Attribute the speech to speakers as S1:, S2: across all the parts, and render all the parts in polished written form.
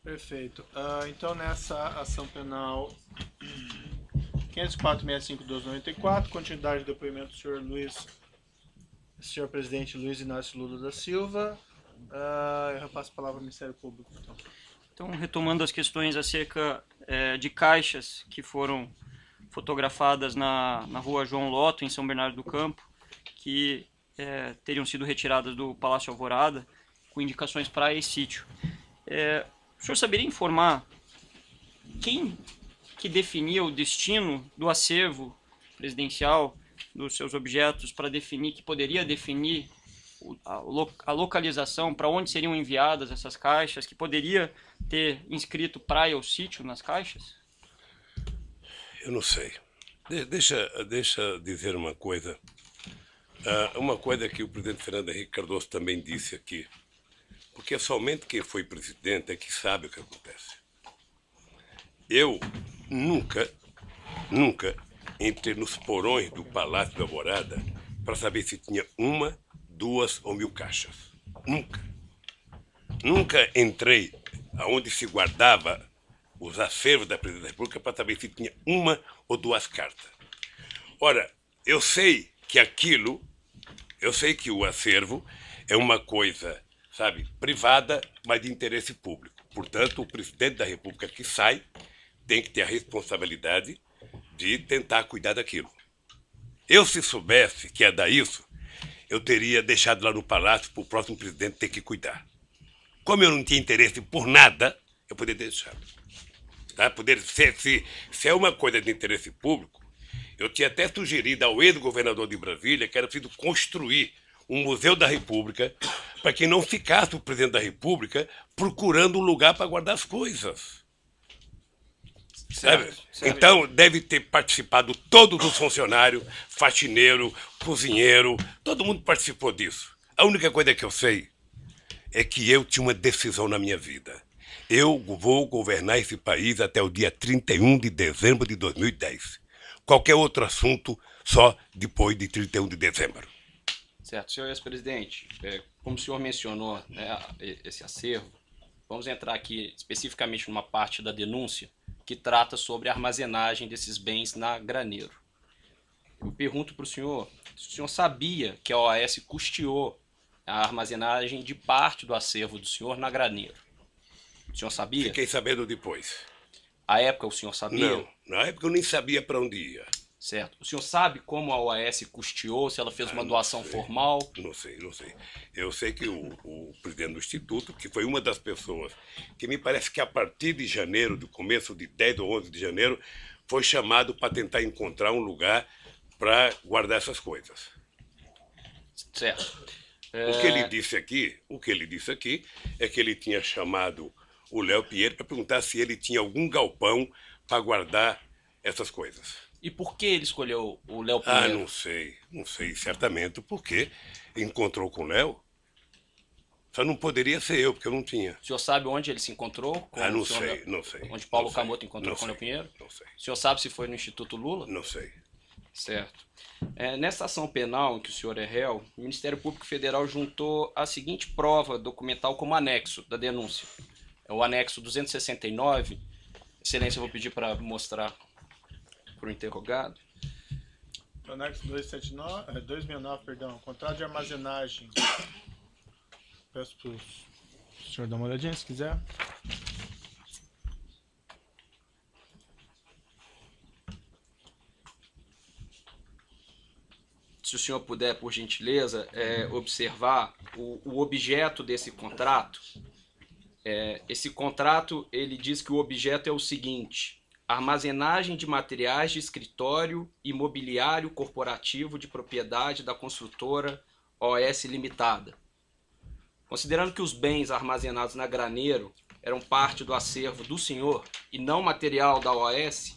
S1: Perfeito. Então, nessa ação penal 504.65.12.94, continuidade do depoimento do senhor presidente Luiz Inácio Lula da Silva. Eu repasso a palavra ao Ministério Público.
S2: Então, retomando as questões acerca de caixas que foram fotografadas na rua João Lotto, em São Bernardo do Campo, que teriam sido retiradas do Palácio Alvorada, com indicações para esse sítio. O senhor saberia informar quem que definia o destino do acervo presidencial dos seus objetos para definir, que poderia definir a localização, para onde seriam enviadas essas caixas, que poderia ter inscrito praia ou sítio nas caixas?
S3: Eu não sei. Deixa dizer uma coisa. Uma coisa que o presidente Fernando Henrique Cardoso também disse aqui. Porque somente quem foi presidente é que sabe o que acontece. Eu nunca entrei nos porões do Palácio da Alvorada para saber se tinha uma, 2 ou 1000 caixas. Nunca. Nunca entrei aonde se guardava os acervos da Presidência da República para saber se tinha uma ou 2 cartas. Ora, eu sei que o acervo é uma coisa, sabe, privada, mas de interesse público. Portanto, o presidente da República que sai tem que ter a responsabilidade de tentar cuidar daquilo. Eu, se soubesse que ia dar isso, eu teria deixado lá no palácio para o próximo presidente ter que cuidar. Como eu não tinha interesse por nada, eu poderia deixar. Tá? Se é uma coisa de interesse público, eu tinha até sugerido ao ex-governador de Brasília que era preciso construir um Museu da República para que não ficasse o presidente da República procurando um lugar para guardar as coisas. Certo. Então, deve ter participado todos os funcionários, faxineiro, cozinheiro, todo mundo participou disso. A única coisa que eu sei é que eu tinha uma decisão na minha vida. Eu vou governar esse país até o dia 31 de dezembro de 2010. Qualquer outro assunto, só depois de 31 de dezembro.
S4: Certo. Senhor ex-presidente, como o senhor mencionou, né, esse acervo, vamos entrar aqui especificamente numa parte da denúncia que trata sobre a armazenagem desses bens na Graneiro. Eu pergunto para o senhor se o senhor sabia que a OAS custeou a armazenagem de parte do acervo do senhor na Graneiro. O senhor sabia?
S3: Fiquei sabendo depois.
S4: À época o senhor sabia?
S3: Não, na época eu nem sabia para onde ia.
S4: Certo. O senhor sabe como a OAS custeou, se ela fez uma doação formal?
S3: Não sei. Eu sei que o presidente do Instituto, que foi uma das pessoas que me parece que a partir de janeiro, do começo de 10 ou 11 de janeiro, foi chamado para tentar encontrar um lugar para guardar essas coisas.
S4: Certo.
S3: O que ele disse aqui é que ele tinha chamado o Léo Pinheiro para perguntar se ele tinha algum galpão para guardar essas coisas.
S4: E por que ele escolheu o Léo Pinheiro?
S3: Não sei certamente porque encontrou com o Léo. Só não poderia ser eu, porque eu não tinha.
S4: O senhor sabe onde ele se encontrou?
S3: Não sei.
S4: Onde Paulo Camoto encontrou com o Léo Pinheiro?
S3: Não sei.
S4: O senhor sabe se foi no Instituto Lula?
S3: Não sei.
S4: Certo. Nessa ação penal em que o senhor é réu, o Ministério Público Federal juntou a seguinte prova documental como anexo da denúncia. É o anexo 269. Excelência, eu vou pedir para mostrar para o interrogado.
S1: O anexo 269, contrato de armazenagem. Peço para o senhor dar uma olhadinha, se quiser.
S4: Se o senhor puder, por gentileza, observar o objeto desse contrato. Esse contrato, ele diz que o objeto é o seguinte: armazenagem de materiais de escritório e mobiliário corporativo de propriedade da construtora OS Limitada. Considerando que os bens armazenados na Graneiro eram parte do acervo do senhor e não material da OAS,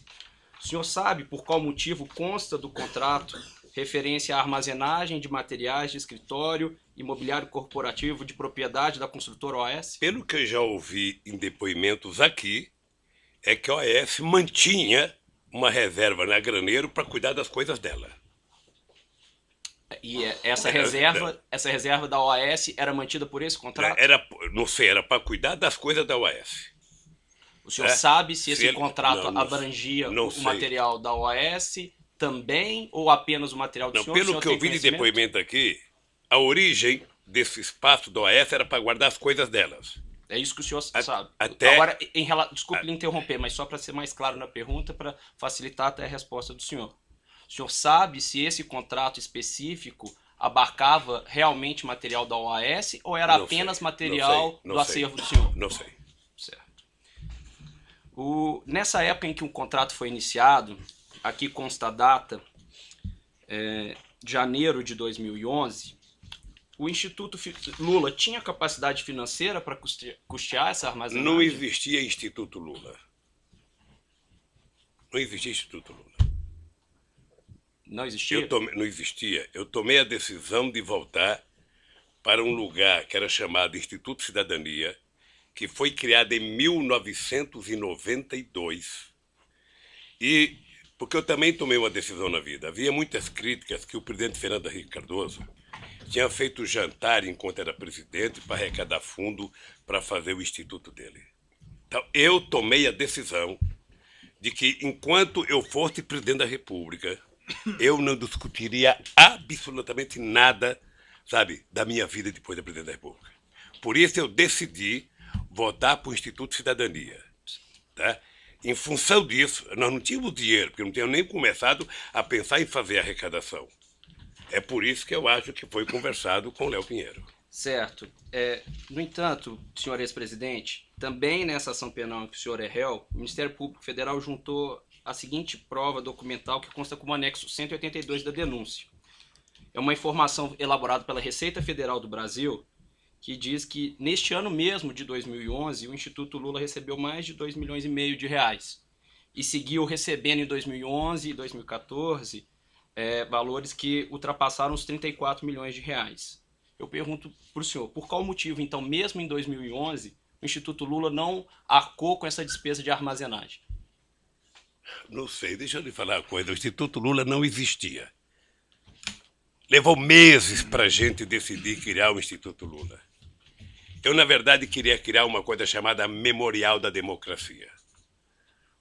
S4: o senhor sabe por qual motivo consta do contrato referência à armazenagem de materiais de escritório e mobiliário corporativo de propriedade da construtora OAS?
S3: Pelo que eu já ouvi em depoimentos aqui, é que a OAS mantinha uma reserva na Graneiro para cuidar das coisas dela.
S4: E essa reserva da OAS era mantida por esse contrato?
S3: Não sei, era para cuidar das coisas da OAS.
S4: O senhor sabe se esse
S3: ele-
S4: contrato
S3: não
S4: abrangia
S3: não
S4: o
S3: sei.
S4: material da OAS também ou apenas o material do
S3: Não,
S4: senhor? O
S3: pelo
S4: senhor
S3: que eu
S4: tem
S3: vi de
S4: conhecimento?
S3: depoimento aqui, a origem desse espaço do OAS era para guardar as coisas delas.
S4: É isso que o senhor sabe.
S3: até-
S4: Agora, desculpe lhe interromper, mas só para ser mais claro na pergunta, para facilitar até a resposta do senhor. O senhor sabe se esse contrato específico abarcava realmente material da OAS ou era
S3: Não
S4: apenas
S3: sei,
S4: material
S3: não
S4: do
S3: sei.
S4: acervo do senhor?
S3: Não sei.
S4: Certo. Nessa época em que o contrato foi iniciado, aqui consta a data, janeiro de 2011, o Instituto Lula tinha capacidade financeira para custear essa armazenagem?
S3: Não existia Instituto Lula. Não existia Instituto Lula.
S4: Não existia?
S3: Não existia. Eu tomei a decisão de voltar para um lugar que era chamado Instituto Cidadania, que foi criado em 1992. E porque eu também tomei uma decisão na vida. Havia muitas críticas que o presidente Fernando Henrique Cardoso tinha feito jantar enquanto era presidente para arrecadar fundo para fazer o instituto dele. Então, eu tomei a decisão de que, enquanto eu fosse presidente da República, eu não discutiria absolutamente nada, sabe, da minha vida depois da presidente da República. Por isso eu decidi votar para o Instituto Cidadania. Tá? Em função disso, nós não tínhamos dinheiro, porque não tínhamos nem começado a pensar em fazer a arrecadação. É por isso que eu acho que foi conversado com o Léo Pinheiro.
S4: Certo. No entanto, senhor ex-presidente, também nessa ação penal em que o senhor é réu, o Ministério Público Federal juntou a seguinte prova documental que consta como anexo 182 da denúncia. É uma informação elaborada pela Receita Federal do Brasil, que diz que neste ano mesmo de 2011, o Instituto Lula recebeu mais de 2,5 milhões de reais e seguiu recebendo em 2011 e 2014 valores que ultrapassaram os 34 milhões de reais. Eu pergunto para o senhor, por qual motivo, então, mesmo em 2011, o Instituto Lula não arcou com essa despesa de armazenagem?
S3: Não sei, deixa eu lhe falar uma coisa. O Instituto Lula não existia. Levou meses para a gente decidir criar o Instituto Lula. Eu, na verdade, queria criar uma coisa chamada Memorial da Democracia.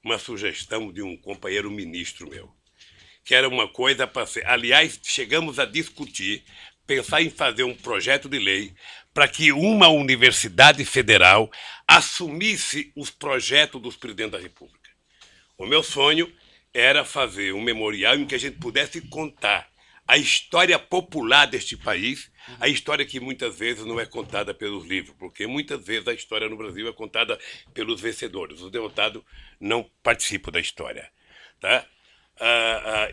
S3: Uma sugestão de um companheiro ministro meu. Que era uma coisa para ser... Aliás, chegamos a discutir, pensar em fazer um projeto de lei para que uma universidade federal assumisse os projetos dos presidentes da República. O meu sonho era fazer um memorial em que a gente pudesse contar a história popular deste país, a história que muitas vezes não é contada pelos livros, porque muitas vezes a história no Brasil é contada pelos vencedores. Os derrotados não participam da história. Tá?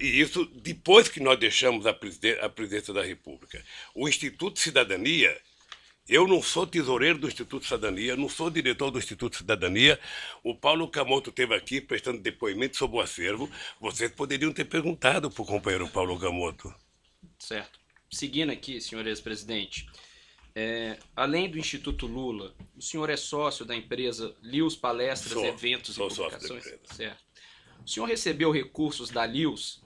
S3: E isso depois que nós deixamos a presidência da República. O Instituto Cidadania, eu não sou tesoureiro do Instituto Cidadania, não sou diretor do Instituto Cidadania. O Paulo Camoto esteve aqui prestando depoimento sobre o acervo. Vocês poderiam ter perguntado para o companheiro Paulo Camoto.
S4: Certo. Seguindo aqui, senhor ex-presidente, além do Instituto Lula, o senhor é sócio da empresa Lius Palestras, Eventos e Publicações? Certo. O senhor recebeu recursos da Lius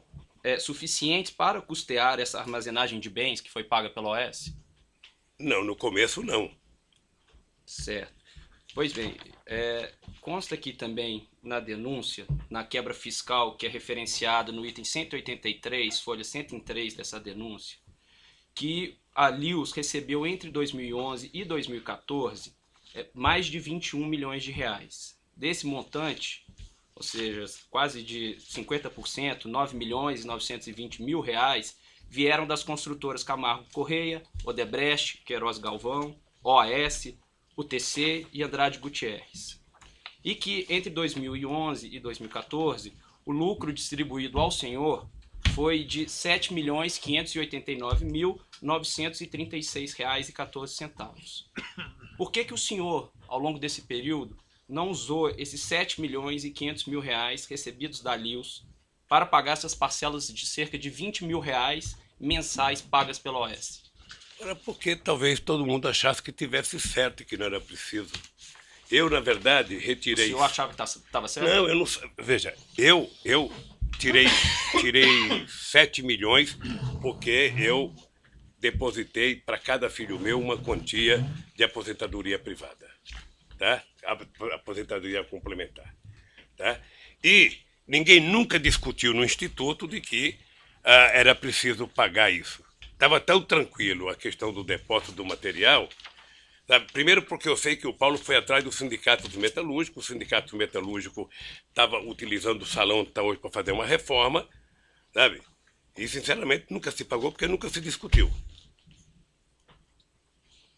S4: suficientes para custear essa armazenagem de bens que foi paga pela OAS?
S3: Não, no começo não.
S4: Certo. Pois bem, consta aqui também na denúncia, na quebra fiscal que é referenciada no item 183, folha 103 dessa denúncia, que a Lius recebeu entre 2011 e 2014 mais de 21 milhões de reais. Desse montante, ou seja, quase de 50%, 9 milhões e 920 mil reais, vieram das construtoras Camargo Correia, Odebrecht, Queiroz Galvão, OAS, UTC e Andrade Gutierrez. E que entre 2011 e 2014, o lucro distribuído ao senhor foi de R$ 7.589.936,14. Por que o senhor, ao longo desse período, não usou esses R$ 7.500.000 recebidos da Lius para pagar essas parcelas de cerca de R$ 20 mil mensais pagas pela OAS?
S3: Era porque talvez todo mundo achasse que tivesse certo e que não era preciso. Eu, na verdade, retirei...
S4: O senhor achava que estava certo?
S3: Não, eu não... Veja, eu tirei 7 milhões porque eu depositei para cada filho meu uma quantia de aposentadoria privada. tá? A aposentadoria complementar, tá? E ninguém nunca discutiu no Instituto de que era preciso pagar isso. Estava tão tranquilo a questão do depósito do material, sabe? Primeiro porque eu sei que o Paulo foi atrás do sindicato metalúrgico, o sindicato metalúrgico estava utilizando o salão até hoje para fazer uma reforma, sabe? E, sinceramente, nunca se pagou porque nunca se discutiu.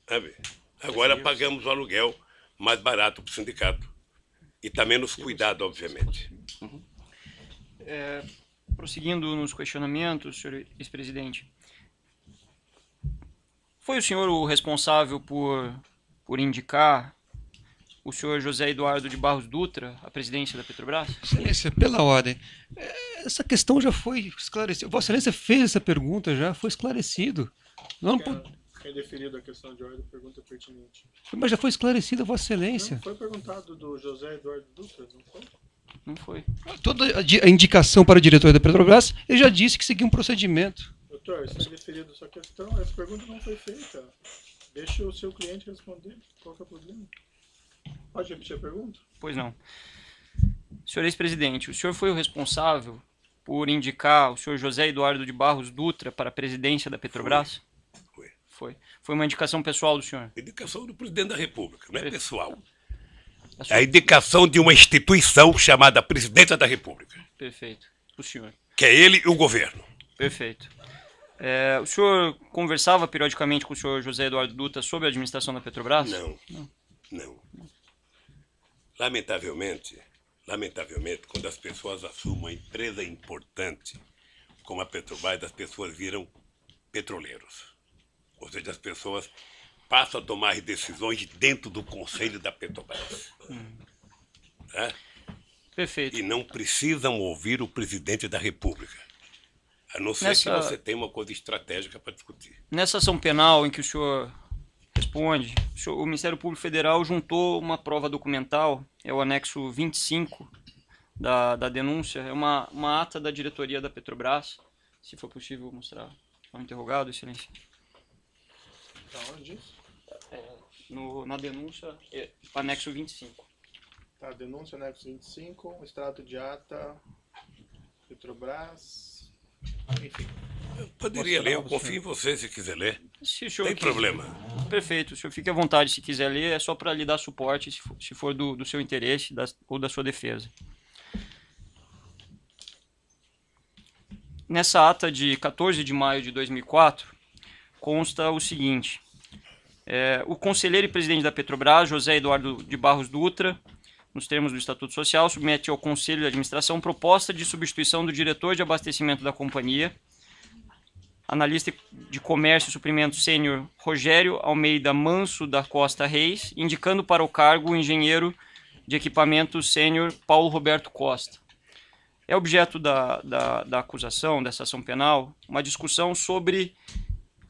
S3: Sabe? Agora pagamos o aluguel mais barato para o sindicato. E está menos cuidado, obviamente.
S2: Prosseguindo nos questionamentos, senhor ex-presidente, foi o senhor o responsável por indicar o senhor José Eduardo de Barros Dutra à presidência da Petrobras?
S5: Excelência, pela ordem. Essa questão já foi esclarecida. Vossa Excelência fez essa pergunta, já foi esclarecido. Não,
S1: Quem deferido a questão de ordem, pergunta pertinente.
S5: mas já foi esclarecida, Vossa Excelência.
S1: Não foi perguntado do José Eduardo Dutra, não foi?
S2: Não foi.
S5: Toda a indicação para o diretor da Petrobras, ele já disse que seguia um procedimento.
S1: Doutor, está deferido sua questão, essa pergunta não foi feita. Deixa o seu cliente responder. Qual que é o problema? Pode repetir a pergunta?
S2: Pois não. Senhor ex-presidente, o senhor foi o responsável por indicar o senhor José Eduardo de Barros Dutra para a presidência da Petrobras?
S3: Foi.
S2: Foi uma indicação pessoal do senhor?
S3: Indicação do presidente da República, não é pessoal.
S2: A
S3: É a indicação de uma instituição chamada Presidência da República,
S2: Perfeito. O senhor.
S3: que é ele e o governo.
S2: Perfeito. O senhor conversava periodicamente com o senhor José Eduardo Dutra sobre a administração da Petrobras?
S3: Não. Lamentavelmente, quando as pessoas assumem uma empresa importante como a Petrobras, as pessoas viram petroleiros. Ou seja, as pessoas passam a tomar decisões dentro do conselho da Petrobras. Tá?
S2: Perfeito.
S3: E não precisam ouvir o presidente da República. A não ser que você tenha uma coisa estratégica para discutir.
S2: Nessa ação penal em que o senhor responde, o Ministério Público Federal juntou uma prova documental, é o anexo 25 da denúncia, é uma ata da diretoria da Petrobras, se for possível mostrar ao interrogado, excelência.
S1: Tá onde isso?
S2: Na denúncia, anexo 25.
S1: Tá, denúncia anexo 25, extrato de ata, Petrobras, enfim.
S3: Eu poderia ler, eu confio em você se quiser ler.
S2: Se o senhor
S3: Tem problema.
S2: Perfeito, o senhor fique à vontade se quiser ler, é só para lhe dar suporte, se for do seu interesse ou da sua defesa. Nessa ata de 14 de maio de 2004, consta o seguinte: o conselheiro e presidente da Petrobras, José Eduardo de Barros Dutra, nos termos do Estatuto Social, submete ao Conselho de Administração proposta de substituição do diretor de abastecimento da companhia, analista de comércio e suprimento sênior Rogério Almeida Manso da Costa Reis, indicando para o cargo o engenheiro de equipamentos sênior Paulo Roberto Costa. É objeto da acusação, dessa ação penal, uma discussão sobre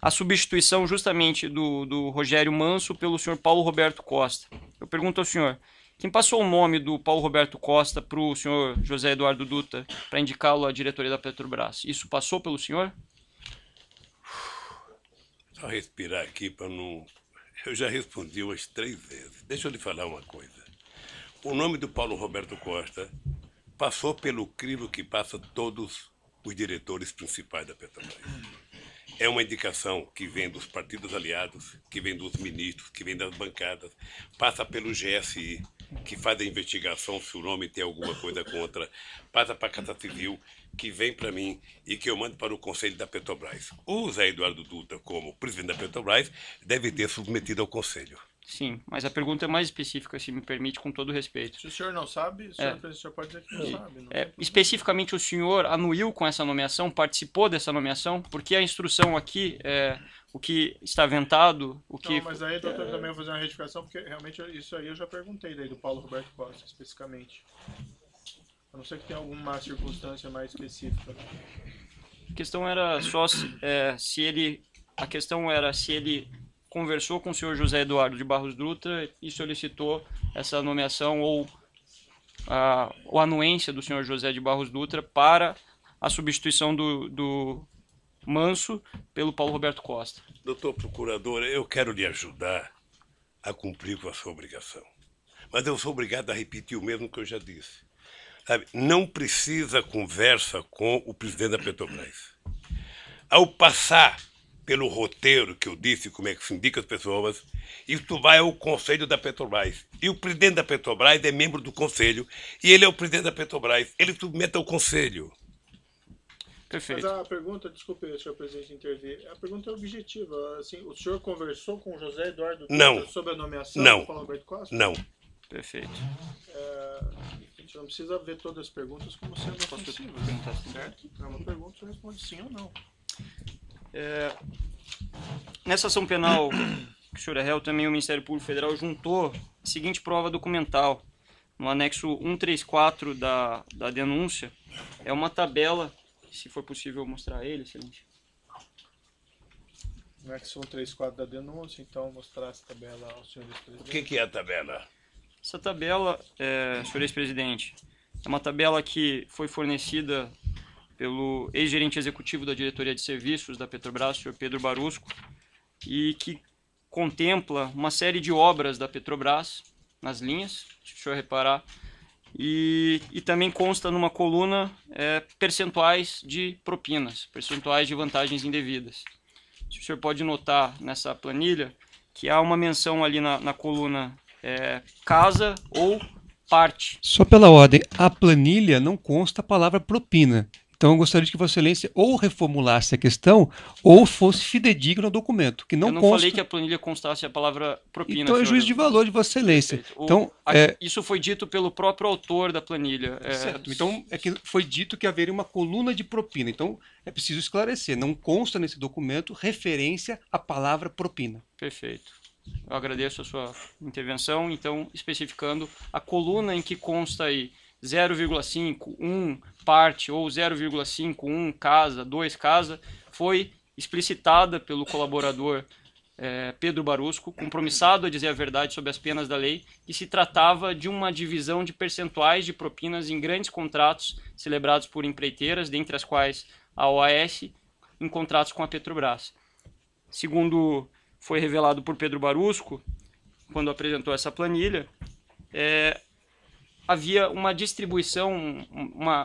S2: a substituição justamente do Rogério Manso pelo senhor Paulo Roberto Costa. Eu pergunto ao senhor, quem passou o nome do Paulo Roberto Costa para o senhor José Eduardo Dutra para indicá-lo à diretoria da Petrobras? Isso passou pelo senhor?
S3: Só respirar aqui para não... Eu já respondi umas 3 vezes. Deixa eu lhe falar uma coisa. O nome do Paulo Roberto Costa passou pelo crivo que passa todos os diretores principais da Petrobras. É uma indicação que vem dos partidos aliados, que vem dos ministros, que vem das bancadas, passa pelo GSI, que faz a investigação se o nome tem alguma coisa contra, passa para a Casa Civil, que vem para mim e que eu mando para o Conselho da Petrobras. O Zé Eduardo Dutra, como presidente da Petrobras, deve ter submetido ao Conselho.
S2: Sim, mas a pergunta é mais específica, se me permite, com todo respeito.
S1: Se o senhor não sabe, o senhor pode dizer que não sabe. Não
S2: especificamente, o senhor anuiu com essa nomeação, participou dessa nomeação? Porque a instrução aqui, o que está aventado, o que...
S1: Não, mas aí, doutor, também vou fazer uma retificação, porque realmente isso aí eu já perguntei daí do Paulo Roberto Costa, especificamente. A não ser que tenha alguma circunstância mais específica.
S2: A questão era só se ele conversou com o senhor José Eduardo de Barros Dutra e solicitou essa nomeação ou a anuência do senhor José de Barros Dutra para a substituição do Manso pelo Paulo Roberto Costa.
S3: Doutor Procurador, eu quero lhe ajudar a cumprir com a sua obrigação. mas eu sou obrigado a repetir o mesmo que eu já disse. Sabe, não precisa conversa com o presidente da Petrobras. Ao passar pelo roteiro que eu disse, como é que se indica as pessoas, isso vai ao Conselho da Petrobras. E o presidente da Petrobras é membro do Conselho, e ele é o presidente da Petrobras. Ele submete ao Conselho.
S2: Perfeito.
S1: Mas a pergunta, desculpe, senhor presidente, intervir. A pergunta é objetiva. Assim, o senhor conversou com o José Eduardo
S3: Não.
S1: sobre a nomeação
S3: Não.
S1: do Paulo Roberto Costa?
S3: Não.
S2: Perfeito.
S1: A gente não precisa ver todas as perguntas como sendo ofensivas,
S2: perguntar sim?
S1: certo? É uma pergunta, você responde sim ou não.
S2: Nessa ação penal que o senhor é réu, também o Ministério Público Federal juntou a seguinte prova documental. No anexo 134 da denúncia, é uma tabela, se for possível mostrar ele, excelente.
S1: No anexo 134 da denúncia, então mostrar essa tabela ao senhor
S3: O
S1: ex-presidente.
S3: que é a tabela?
S2: Essa tabela, senhor ex-presidente, é uma tabela que foi fornecida pelo ex-gerente executivo da diretoria de serviços da Petrobras, o senhor Pedro Barusco, e que contempla uma série de obras da Petrobras nas linhas, se o senhor reparar, e também consta numa coluna percentuais de propinas, percentuais de vantagens indevidas. O senhor pode notar nessa planilha que há uma menção ali na coluna casa ou parte.
S5: Só pela ordem, a planilha não consta a palavra propina. Então eu gostaria de que Vossa Excelência ou reformulasse a questão ou fosse fidedigno ao documento, que não
S2: Eu não
S5: consta.
S2: falei que a planilha constasse a palavra propina.
S5: Então é
S2: senhor.
S5: juízo de valor de Vossa Excelência.
S2: Perfeito.
S5: Então,
S2: Isso foi dito pelo próprio autor da planilha.
S5: certo. Então é que foi dito que haveria uma coluna de propina. Então é preciso esclarecer. Não consta nesse documento referência à palavra propina.
S2: Perfeito. Eu agradeço a sua intervenção. Então, especificando a coluna em que consta aí 0,5, 1 parte ou 0,5, 1 casa, 2 casa, foi explicitada pelo colaborador Pedro Barusco, compromissado a dizer a verdade sobre as penas da lei, que se tratava de uma divisão de percentuais de propinas em grandes contratos celebrados por empreiteiras, dentre as quais a OAS, em contratos com a Petrobras. Segundo foi revelado por Pedro Barusco, quando apresentou essa planilha, havia uma distribuição,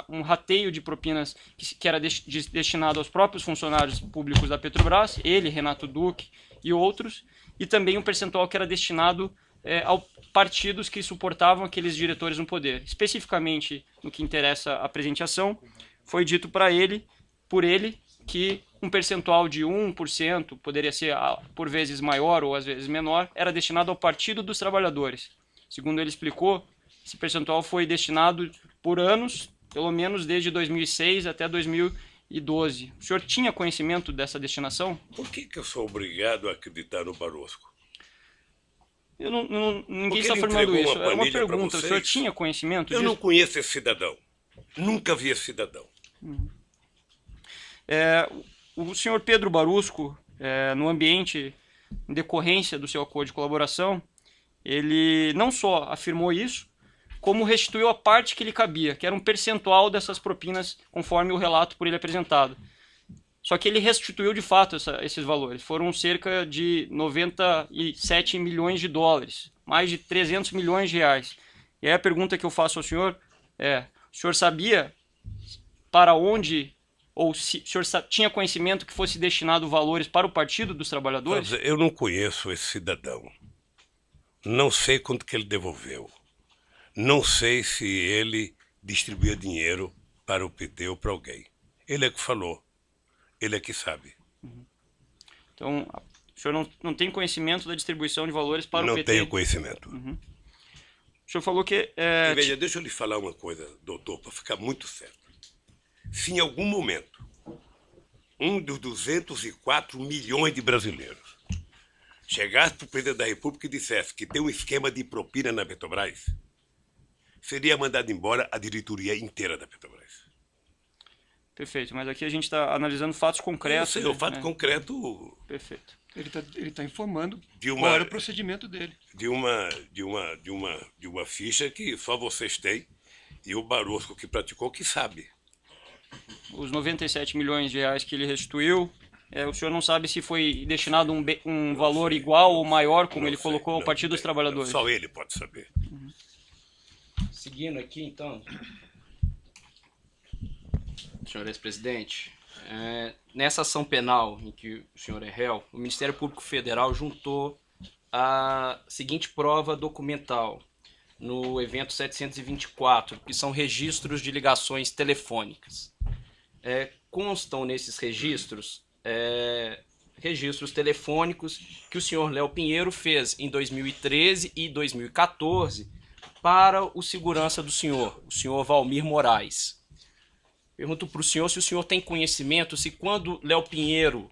S2: um rateio de propinas que era destinado aos próprios funcionários públicos da Petrobras, ele, Renato Duque e outros, e também um percentual que era destinado a partidos que suportavam aqueles diretores no poder. Especificamente, no que interessa a presente ação, foi dito por ele, que um percentual de 1%, poderia ser por vezes maior ou às vezes menor, era destinado ao Partido dos Trabalhadores. Segundo ele explicou, esse percentual foi destinado por anos, pelo menos desde 2006 até 2012. O senhor tinha conhecimento dessa destinação?
S3: Por que eu sou obrigado a acreditar no Barosco?
S2: Ninguém está afirmando isso. É uma pergunta. O senhor tinha conhecimento disso?
S3: Eu não conheço esse cidadão. Nunca vi esse cidadão.
S2: O senhor Pedro Barusco, no ambiente, em decorrência do seu acordo de colaboração, ele não só afirmou isso, como restituiu a parte que lhe cabia, que era um percentual dessas propinas, conforme o relato por ele apresentado. Só que ele restituiu de fato esses valores. Foram cerca de 97 milhões de dólares, mais de 300 milhões de reais. E aí a pergunta que eu faço ao senhor o senhor sabia para onde, ou se o senhor tinha conhecimento que fosse destinado valores para o Partido dos Trabalhadores?
S3: Eu não conheço esse cidadão. Não sei quanto que ele devolveu. Não sei se ele distribuía dinheiro para o PT ou para alguém. Ele é que falou. Ele é que sabe.
S2: Então, o senhor não tem conhecimento da distribuição de valores para o PT?
S3: Não tenho conhecimento.
S2: O senhor falou que...
S3: Veja, deixa eu lhe falar uma coisa, doutor, para ficar muito certo. Se em algum momento um dos 204 milhões de brasileiros chegasse para o presidente da República e dissesse que tem um esquema de propina na Petrobras, seria mandado embora a diretoria inteira da Petrobras.
S2: Perfeito, mas aqui a gente está analisando fatos concretos.
S3: O fato concreto...
S2: Perfeito.
S5: Ele tá informando
S3: de
S5: qual era o procedimento dele.
S3: De uma ficha que só vocês têm e o Barosco que praticou que sabe.
S2: Os 97 milhões de reais que ele restituiu O senhor não sabe se foi destinado um valor igual ou maior, como ele colocou, ao Partido dos Trabalhadores?
S3: Só ele pode saber.
S4: Seguindo aqui, então, senhor ex-presidente, nessa ação penal em que o senhor é réu, o Ministério Público Federal juntou a seguinte prova documental no evento 724, que são registros de ligações telefônicas. Constam nesses registros registros telefônicos que o senhor Léo Pinheiro fez em 2013 e 2014 para o segurança do senhor, o senhor Valmir Moraes. Pergunto para o senhor se o senhor tem conhecimento se quando Léo Pinheiro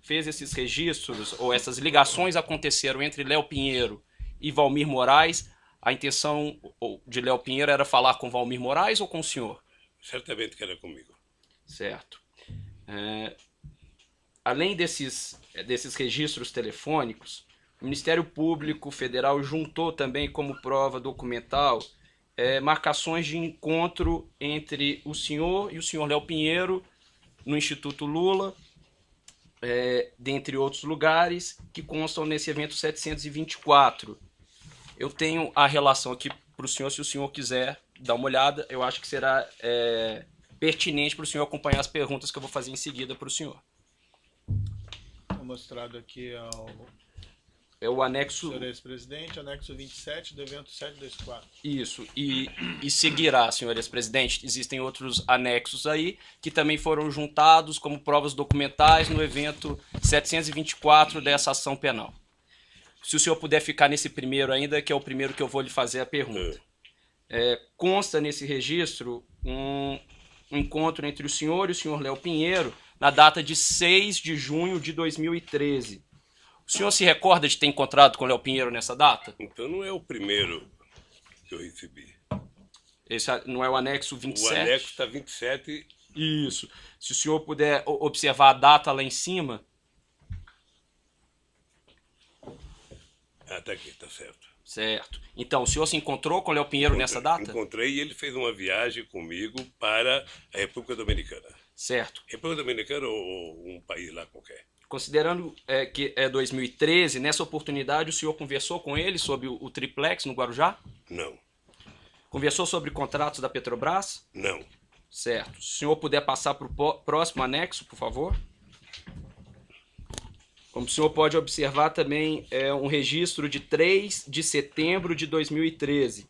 S4: fez esses registros ou essas ligações aconteceram entre Léo Pinheiro e Valmir Moraes, a intenção de Léo Pinheiro era falar com Valmir Moraes ou com o senhor?
S3: Certamente que era comigo.
S4: Certo. Além desses registros telefônicos, o Ministério Público Federal juntou também como prova documental marcações de encontro entre o senhor e o senhor Léo Pinheiro no Instituto Lula, dentre outros lugares, que constam nesse evento 724. Eu tenho a relação aqui para o senhor, se o senhor quiser dar uma olhada, eu acho que será pertinente para o senhor acompanhar as perguntas que eu vou fazer em seguida para o senhor.
S1: Mostrado aqui
S4: o anexo...
S1: senhor ex-presidente, anexo 27 do evento 724.
S4: Isso, e seguirá, senhor ex-presidente. Existem outros anexos aí que também foram juntados como provas documentais no evento 724 dessa ação penal. Se o senhor puder ficar nesse primeiro ainda, que é o primeiro que eu vou lhe fazer a pergunta. Consta nesse registro um encontro entre o senhor e o senhor Léo Pinheiro na data de 6 de junho de 2013. O senhor se recorda de ter encontrado com o Léo Pinheiro nessa data?
S3: Então não é o primeiro que eu recebi.
S4: Esse não é o anexo 27?
S3: O anexo está 27.
S4: Isso. Se o senhor puder observar a data lá em cima.
S3: Tá aqui, tá certo.
S4: Certo. Então, o senhor se encontrou com o Léo Pinheiro nessa data?
S3: Encontrei e ele fez uma viagem comigo para a República Dominicana.
S4: Certo.
S3: República Dominicana ou um país lá qualquer?
S4: Considerando que é 2013, nessa oportunidade o senhor conversou com ele sobre o triplex no Guarujá?
S3: Não.
S4: Conversou sobre contratos da Petrobras?
S3: Não.
S4: Certo. Se o senhor puder passar para o próximo anexo, por favor. Como o senhor pode observar também, é um registro de 3 de setembro de 2013.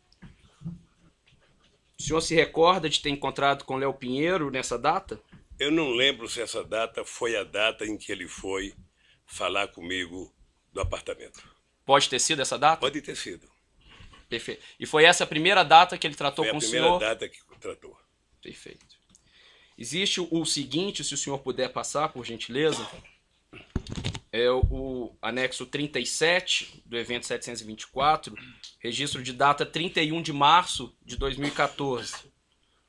S4: O senhor se recorda de ter encontrado com Léo Pinheiro nessa data?
S3: Eu não lembro se essa data foi a data em que ele foi falar comigo do apartamento.
S4: Pode ter sido essa data?
S3: Pode ter sido.
S4: Perfeito. E foi essa a primeira data que ele tratou com o senhor?
S3: Foi a primeira data que tratou.
S4: Perfeito. Existe o seguinte, se o senhor puder passar, por gentileza, é o anexo 37 do evento 724, registro de data 31 de março de 2014.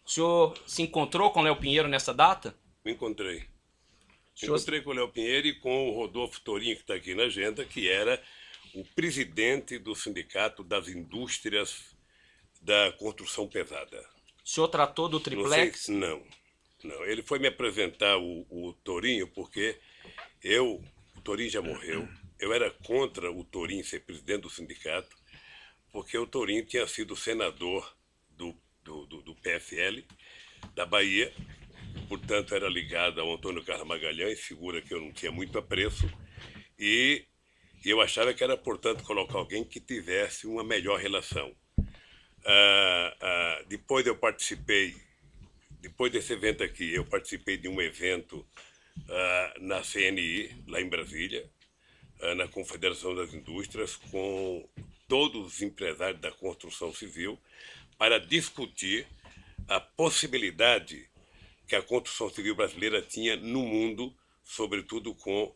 S4: O senhor se encontrou com o Léo Pinheiro nessa data?
S3: Me encontrei.
S4: Senhor...
S3: Encontrei com o Léo Pinheiro e com o Rodolfo Torinho, que está aqui na agenda, que era o presidente do Sindicato das Indústrias da Construção Pesada.
S4: O senhor tratou do triplex?
S3: Não. Ele foi me apresentar o Torinho porque o Torinho já morreu. Eu era contra o Torinho ser presidente do sindicato, porque o Torinho tinha sido senador do PFL da Bahia, portanto era ligado ao Antônio Carlos Magalhães, figura que eu não tinha muito apreço, e eu achava que era, portanto, colocar alguém que tivesse uma melhor relação. Depois desse evento aqui, eu participei de um evento na CNI, lá em Brasília, na Confederação das Indústrias, com todos os empresários da construção civil, para discutir a possibilidade que a construção civil brasileira tinha no mundo, sobretudo com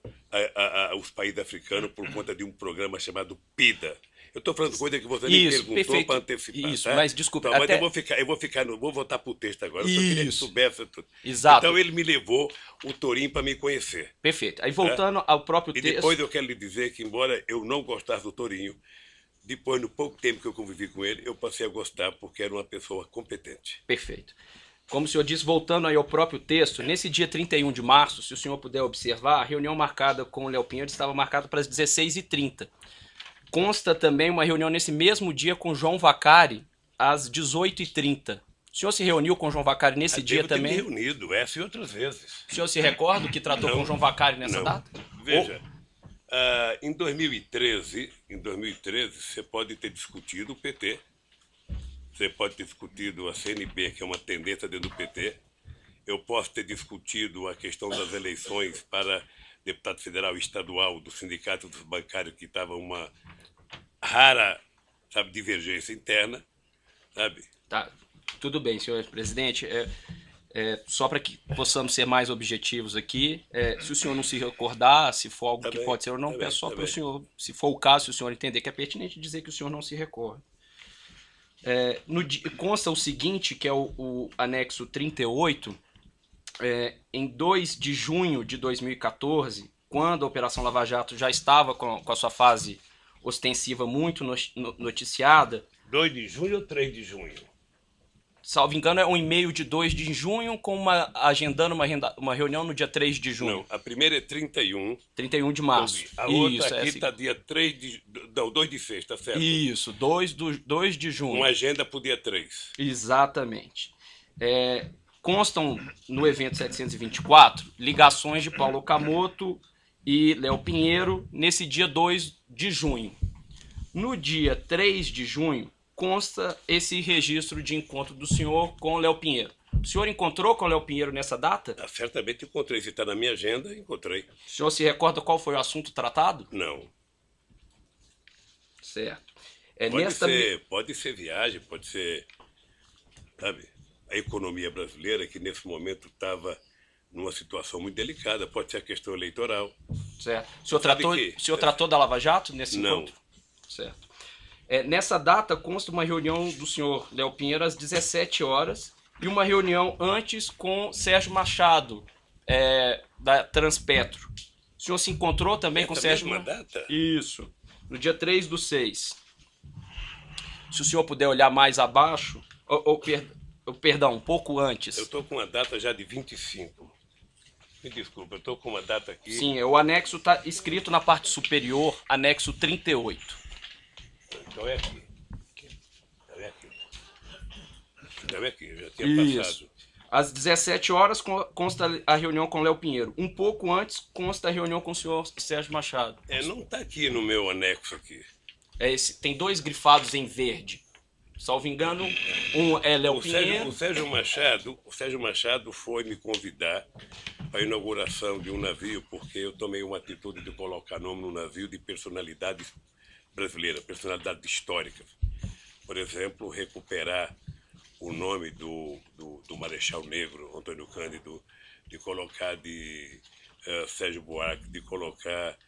S3: os países africanos, por conta de um programa chamado PIDA. Eu estou falando coisa que você me perguntou para antecipar.
S4: Isso,
S3: tá?
S4: mas desculpa.
S3: Então, mas eu vou voltar para o texto agora. Eu só queria que soubesse tudo.
S4: Exato.
S3: Então ele me levou o Torinho para me conhecer.
S4: Perfeito. Aí voltando ao próprio texto...
S3: E depois eu quero lhe dizer que, embora eu não gostasse do Torinho, depois, no pouco tempo que eu convivi com ele, eu passei a gostar porque era uma pessoa competente.
S4: Perfeito. como o senhor disse, voltando aí ao próprio texto, nesse dia 31 de março, se o senhor puder observar, a reunião marcada com o Léo Pinheiro estava marcada para as 16h30. Consta também uma reunião nesse mesmo dia com João Vacari, às 18h30. O senhor se reuniu com o João Vacari nesse dia também?
S3: Devo ter me reunido, essa e outras vezes.
S4: O senhor se recorda que tratou com o João Vacari nessa
S3: Não.
S4: data?
S3: Veja, em 2013, você pode ter discutido o PT, você pode ter discutido a CNB, que é uma tendência dentro do PT, eu posso ter discutido a questão das eleições para deputado federal e estadual do sindicato dos bancários, que estava uma rara, sabe, divergência interna, sabe?
S4: Tá, tudo bem, senhor presidente. Só para que possamos ser mais objetivos aqui, se o senhor não se recordar, se for algo
S3: Tá
S4: que
S3: bem,
S4: pode ser ou não,
S3: tá
S4: peço
S3: bem,
S4: só
S3: tá
S4: para o
S3: bem.
S4: senhor, se for o caso, se o senhor entender que é pertinente, dizer que o senhor não se recorda. Consta o seguinte, que é o anexo 38, em 2 de junho de 2014, quando a Operação Lava Jato já estava com a sua fase ostensiva muito noticiada,
S3: 2 de junho ou 3 de junho?
S4: salvo engano, é um e-mail de 2 de junho, com agendando uma reunião no dia 3 de junho.
S3: Não, a primeira é 31.
S4: 31 de março.
S3: A outra
S4: Isso,
S3: aqui está dia 3 de... Não, 2 de sexta, certo?
S4: Isso, 2 de junho.
S3: Uma agenda para o dia 3.
S4: Exatamente. Constam no evento 724 ligações de Paulo Okamoto e Léo Pinheiro nesse dia 2 de junho. No dia 3 de junho, consta esse registro de encontro do senhor com o Léo Pinheiro. O senhor encontrou com o Léo Pinheiro nessa data?
S3: Certamente encontrei. Se está na minha agenda, encontrei.
S4: O senhor se recorda qual foi o assunto tratado?
S3: Não.
S4: Certo.
S3: Pode ser viagem, pode ser, sabe, a economia brasileira, que nesse momento estava numa situação muito delicada, pode ser a questão eleitoral.
S4: Certo. O senhor tratou da Lava Jato nesse
S3: Não.
S4: encontro? Certo. Nessa data consta uma reunião do senhor Léo Pinheiro às 17 horas e uma reunião antes com Sérgio Machado, da Transpetro. O senhor se encontrou também com Sérgio
S3: Mesma data?
S4: Isso. No dia 3/6. Se o senhor puder olhar mais abaixo, perdão, um pouco antes.
S3: Eu estou com uma data já de 25. Me desculpa, eu estou com uma data aqui.
S4: Sim, o anexo está escrito na parte superior, anexo 38.
S3: Então é aqui. Então é aqui, já tinha passado.
S4: Às 17 horas consta a reunião com Léo Pinheiro. Um pouco antes consta a reunião com o senhor Sérgio Machado.
S3: Não está aqui no meu anexo aqui.
S4: Tem 2 grifados em verde. Salvo engano, um é Léo Pinheiro.
S3: O Sérgio Machado foi me convidar para a inauguração de um navio, porque eu tomei uma atitude de colocar nome no navio de personalidades brasileiras, personalidades históricas. Por exemplo, recuperar o nome do Marechal Negro, Antônio Cândido, de colocar de Sérgio Buarque, de colocar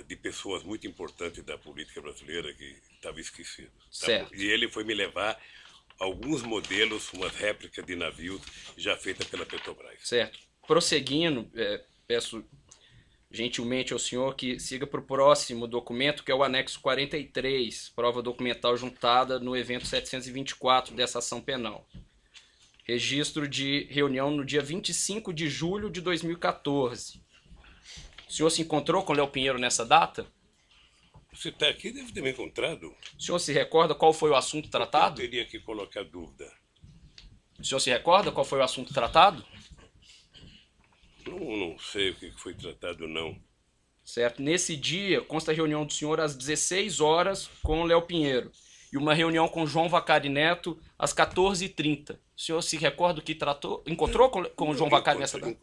S3: de pessoas muito importantes da política brasileira que estavam esquecidos.
S4: Certo.
S3: E ele foi me levar alguns modelos, umas réplicas de navios já feitas pela Petrobras.
S4: Certo. Prosseguindo, peço gentilmente ao senhor que siga para o próximo documento, que é o anexo 43, prova documental juntada no evento 724 dessa ação penal. Registro de reunião no dia 25 de julho de 2014. O senhor se encontrou com Léo Pinheiro nessa data?
S3: Você está aqui, deve ter me encontrado.
S4: O senhor se recorda qual foi o assunto tratado?
S3: Eu teria que colocar dúvida.
S4: O senhor se recorda qual foi o assunto tratado?
S3: Não sei o que foi tratado, não.
S4: Certo. Nesse dia, consta a reunião do senhor às 16 horas com o Léo Pinheiro e uma reunião com João Vacari Neto às 14h30. O senhor se recorda o que tratou? Encontrou com o João Vacari nessa data?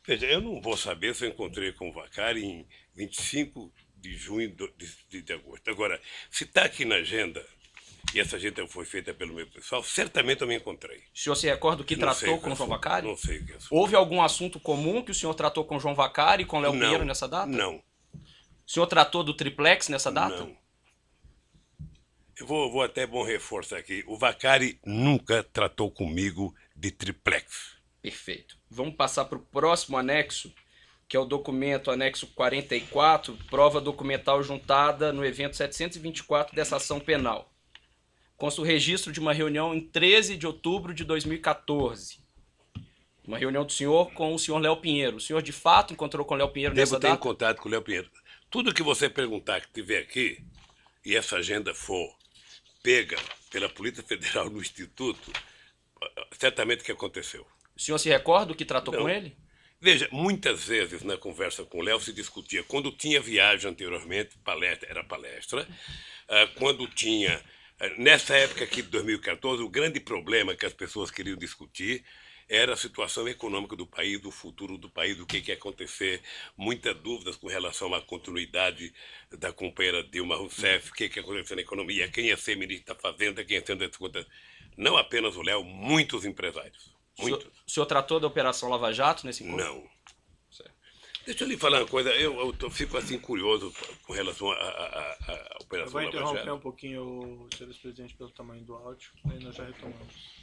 S3: Veja, eu não vou saber se eu encontrei com o Vacari em 25 de junho de agosto. Agora, se está aqui na agenda, e essa agenda foi feita pelo meu pessoal, certamente eu me encontrei.
S4: O senhor se recorda o que
S3: Não sei
S4: tratou
S3: o
S4: com o João
S3: assunto,
S4: Vacari?
S3: Não sei o que é.
S4: Houve algum assunto comum que o senhor tratou com o João Vacari e com o Léo Pinheiro nessa data?
S3: Não.
S4: O senhor tratou do triplex nessa data?
S3: Não. Eu vou até bom reforçar aqui. O Vacari nunca tratou comigo de triplex.
S4: Perfeito. Vamos passar para o próximo anexo, que é o documento anexo 44, prova documental juntada no evento 724 dessa ação penal. consta o registro de uma reunião em 13 de outubro de 2014. Uma reunião do senhor com o senhor Léo Pinheiro. O senhor, de fato, encontrou com o Léo Pinheiro nessa
S3: Devo ter
S4: data?
S3: contato com o Léo Pinheiro. Tudo que você perguntar que tiver aqui, e essa agenda for pega pela Polícia Federal no Instituto, certamente que aconteceu.
S4: O senhor se recorda do que tratou
S3: Não.
S4: com ele?
S3: Veja, muitas vezes na conversa com o Léo se discutia, quando tinha viagem anteriormente, palestra era palestra, quando tinha, nessa época aqui de 2014, o grande problema que as pessoas queriam discutir era a situação econômica do país, o futuro do país, o que ia acontecer, muitas dúvidas com relação à continuidade da companheira Dilma Rousseff, o que ia acontecer na economia, quem ia ser ministro da Fazenda, quem ia ser das contas. Não apenas o Léo, muitos empresários. Muitos.
S4: O senhor tratou da Operação Lava Jato nesse encontro?
S3: Não.
S4: Certo.
S3: Deixa eu lhe falar uma coisa, eu fico assim curioso com relação à
S1: Eu
S3: Operação
S1: vou
S3: Lava
S1: interromper
S3: Jato.
S1: um pouquinho o senhor presidente pelo tamanho do áudio, aí nós já retomamos.